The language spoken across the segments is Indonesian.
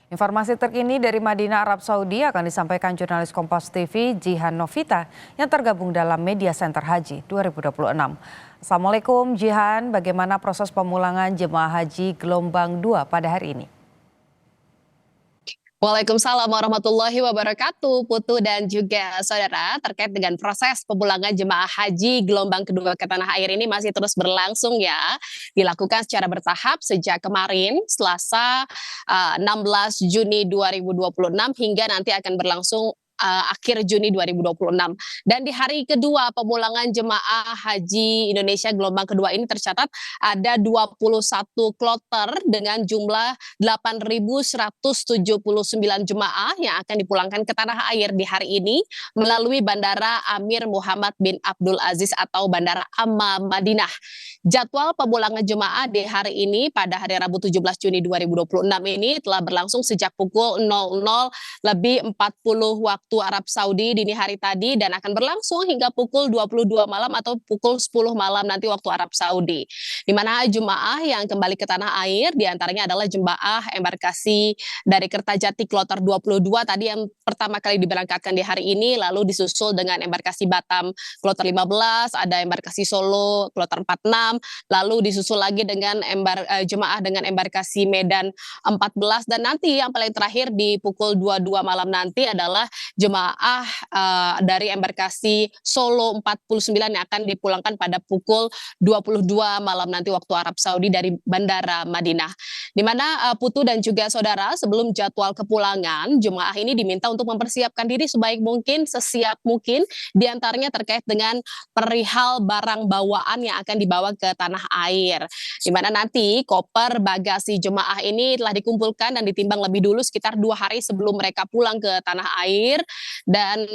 Informasi terkini dari Madinah, Arab Saudi akan disampaikan jurnalis Kompas TV Jihan Novita yang tergabung dalam Media Center Haji 2026. Assalamualaikum Jihan, bagaimana proses pemulangan jemaah haji gelombang 2 pada hari ini? Waalaikumsalam warahmatullahi wabarakatuh, Putu dan juga saudara. Terkait dengan proses pemulangan jemaah haji gelombang kedua ke tanah air ini masih terus berlangsung ya. Dilakukan secara bertahap sejak kemarin Selasa 16 Juni 2026 hingga nanti akan berlangsung akhir Juni 2026. Dan di hari kedua pemulangan jemaah haji Indonesia gelombang kedua ini tercatat ada 21 kloter dengan jumlah 8.179 jemaah yang akan dipulangkan ke tanah air di hari ini melalui Bandara Amir Muhammad bin Abdul Aziz atau Bandara Amma Madinah. Jadwal pemulangan jemaah di hari ini pada hari Rabu 17 Juni 2026 ini telah berlangsung sejak pukul 00:40 waktu Arab Saudi dini hari tadi dan akan berlangsung hingga pukul 22 malam atau pukul 10 malam nanti waktu Arab Saudi. Di mana jemaah yang kembali ke tanah air diantaranya adalah jemaah embarkasi dari Kertajati Kloter 22 tadi yang pertama kali diberangkatkan di hari ini, lalu disusul dengan embarkasi Batam Kloter 15, ada embarkasi Solo Kloter 46, lalu disusul lagi dengan jemaah dengan embarkasi Medan 14 dan nanti yang paling terakhir di pukul 22 malam nanti adalah jemaah dari embarkasi Solo 49 yang akan dipulangkan pada pukul 22 malam nanti waktu Arab Saudi dari Bandara Madinah. Di mana Putu dan juga saudara sebelum jadwal kepulangan jemaah ini diminta untuk mempersiapkan diri sebaik mungkin, sesiap mungkin, diantaranya terkait dengan perihal barang bawaan yang akan dibawa ke tanah air. Di mana nanti koper bagasi jemaah ini telah dikumpulkan dan ditimbang lebih dulu sekitar 2 hari sebelum mereka pulang ke tanah air dan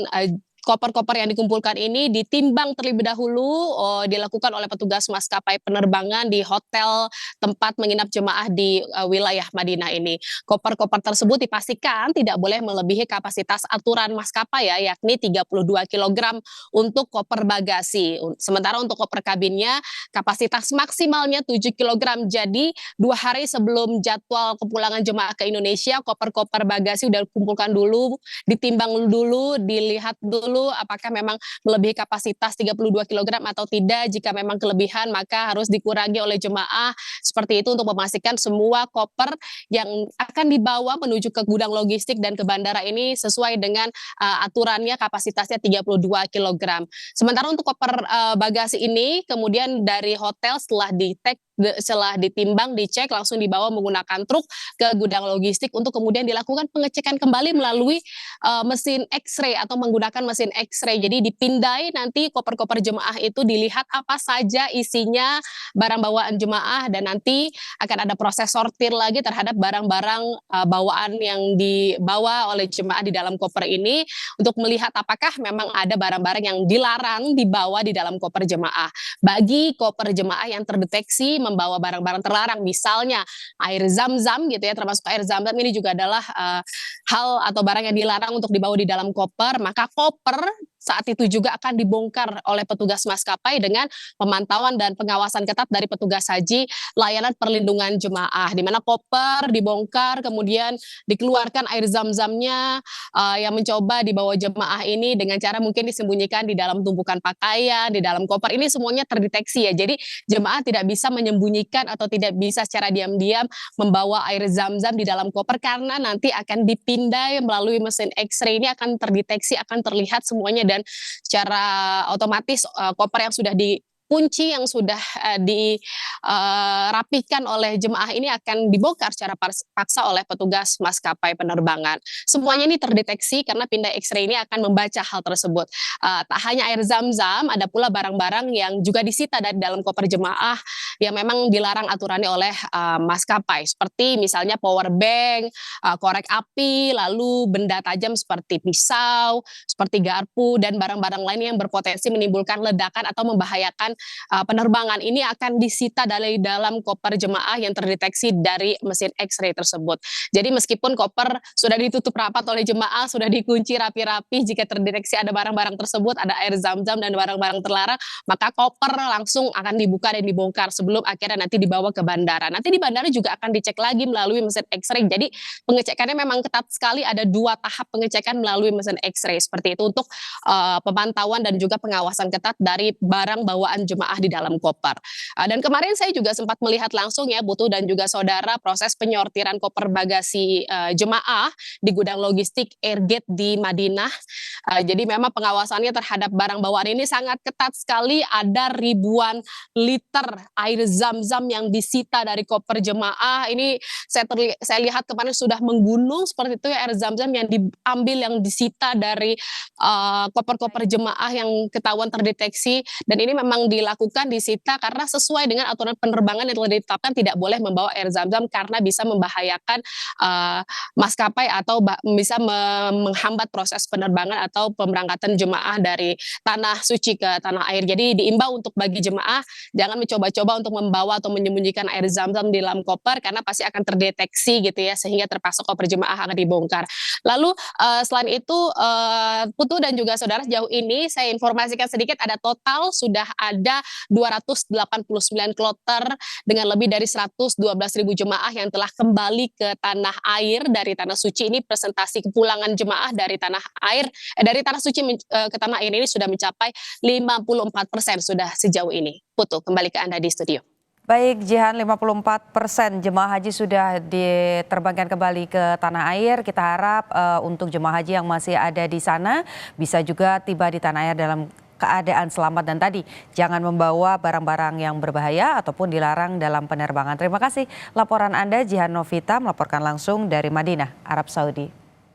koper-koper yang dikumpulkan ini ditimbang terlebih dahulu dilakukan oleh petugas maskapai penerbangan di hotel tempat menginap jemaah di wilayah Madinah ini. Koper-koper tersebut dipastikan tidak boleh melebihi kapasitas aturan maskapai ya, yakni 32 kg untuk koper bagasi. Sementara untuk koper kabinnya kapasitas maksimalnya 7 kg. Jadi 2 hari sebelum jadwal kepulangan jemaah ke Indonesia, koper-koper bagasi udah kumpulkan dulu, ditimbang dulu, dilihat dulu apakah memang melebihi kapasitas 32 kg atau tidak. Jika memang kelebihan maka harus dikurangi oleh jemaah. Seperti itu untuk memastikan semua koper yang akan dibawa menuju ke gudang logistik dan ke bandara ini sesuai dengan aturannya kapasitasnya 32 kg. Sementara untuk koper bagasi ini kemudian dari hotel setelah ditimbang, dicek langsung dibawa menggunakan truk ke gudang logistik untuk kemudian dilakukan pengecekan kembali melalui mesin X-ray atau menggunakan mesin X-ray. Jadi dipindai nanti koper-koper jemaah itu dilihat apa saja isinya barang bawaan jemaah dan nanti akan ada proses sortir lagi terhadap barang-barang bawaan yang dibawa oleh jemaah di dalam koper ini untuk melihat apakah memang ada barang-barang yang dilarang dibawa di dalam koper jemaah. Bagi koper jemaah yang terdeteksi membawa barang-barang terlarang, misalnya air zam-zam gitu ya, termasuk air zam-zam ini juga adalah hal atau barang yang dilarang untuk dibawa di dalam koper, maka koper saat itu juga akan dibongkar oleh petugas maskapai dengan pemantauan dan pengawasan ketat dari petugas haji layanan perlindungan jemaah, di mana koper dibongkar kemudian dikeluarkan air zam-zamnya yang mencoba dibawa jemaah ini dengan cara mungkin disembunyikan di dalam tumpukan pakaian, di dalam koper. Ini semuanya terdeteksi ya, jadi jemaah tidak bisa menyembunyikan atau tidak bisa secara diam-diam membawa air zam-zam di dalam koper karena nanti akan dipindai melalui mesin X-ray. Ini akan terdeteksi, akan terlihat semuanya dan secara otomatis koper yang sudah kunci yang sudah dirapikan oleh jemaah ini akan dibongkar secara paksa oleh petugas maskapai penerbangan. Semuanya ini terdeteksi karena pindai X-ray ini akan membaca hal tersebut. Tak hanya air zam-zam, ada pula barang-barang yang juga disita dari dalam koper jemaah yang memang dilarang aturannya oleh maskapai, seperti misalnya power bank, korek api, lalu benda tajam seperti pisau, seperti garpu, dan barang-barang lain yang berpotensi menimbulkan ledakan atau membahayakan penerbangan ini akan disita dari dalam koper jemaah yang terdeteksi dari mesin X-ray tersebut. Jadi meskipun koper sudah ditutup rapat oleh jemaah, sudah dikunci rapi-rapi, jika terdeteksi ada barang-barang tersebut, ada air zam-zam dan barang-barang terlarang, maka koper langsung akan dibuka dan dibongkar sebelum akhirnya nanti dibawa ke bandara. Nanti di bandara juga akan dicek lagi melalui mesin X-ray. Jadi pengecekannya memang ketat sekali, ada 2 tahap pengecekan melalui mesin X-ray seperti itu untuk pemantauan dan juga pengawasan ketat dari barang bawaan jemaah di dalam koper. Dan kemarin saya juga sempat melihat langsung ya Putu dan juga saudara proses penyortiran koper bagasi jemaah di gudang logistik Airgate di Madinah. Jadi memang pengawasannya terhadap barang bawaan ini sangat ketat sekali, ada ribuan liter air zam-zam yang disita dari koper jemaah. Ini saya lihat kemarin sudah menggunung seperti itu ya air zam-zam yang diambil, yang disita dari koper-koper jemaah yang ketahuan terdeteksi, dan ini memang dilakukan disita karena sesuai dengan aturan penerbangan yang telah ditetapkan tidak boleh membawa air zam-zam karena bisa membahayakan maskapai atau bisa menghambat proses penerbangan atau pemberangkatan jemaah dari tanah suci ke tanah air. Jadi diimbau untuk bagi jemaah jangan mencoba-coba untuk membawa atau menyembunyikan air zam-zam di dalam koper karena pasti akan terdeteksi gitu ya, sehingga terpaksa koper jemaah akan dibongkar. Lalu selain itu Putu dan juga saudara, sejauh ini saya informasikan sedikit ada total sudah ada 289 kloter dengan lebih dari 112.000 jemaah yang telah kembali ke tanah air dari tanah suci. Ini presentasi kepulangan jemaah dari tanah air dari tanah suci ke tanah air ini sudah mencapai 54% sudah sejauh ini. Putu, kembali ke Anda di studio. Baik Jihan, 54% jemaah haji sudah diterbangkan kembali ke tanah air. Kita harap untuk jemaah haji yang masih ada di sana bisa juga tiba di tanah air dalam keadaan selamat, dan tadi jangan membawa barang-barang yang berbahaya ataupun dilarang dalam penerbangan. Terima kasih laporan Anda, Jihan Novita melaporkan langsung dari Madinah, Arab Saudi.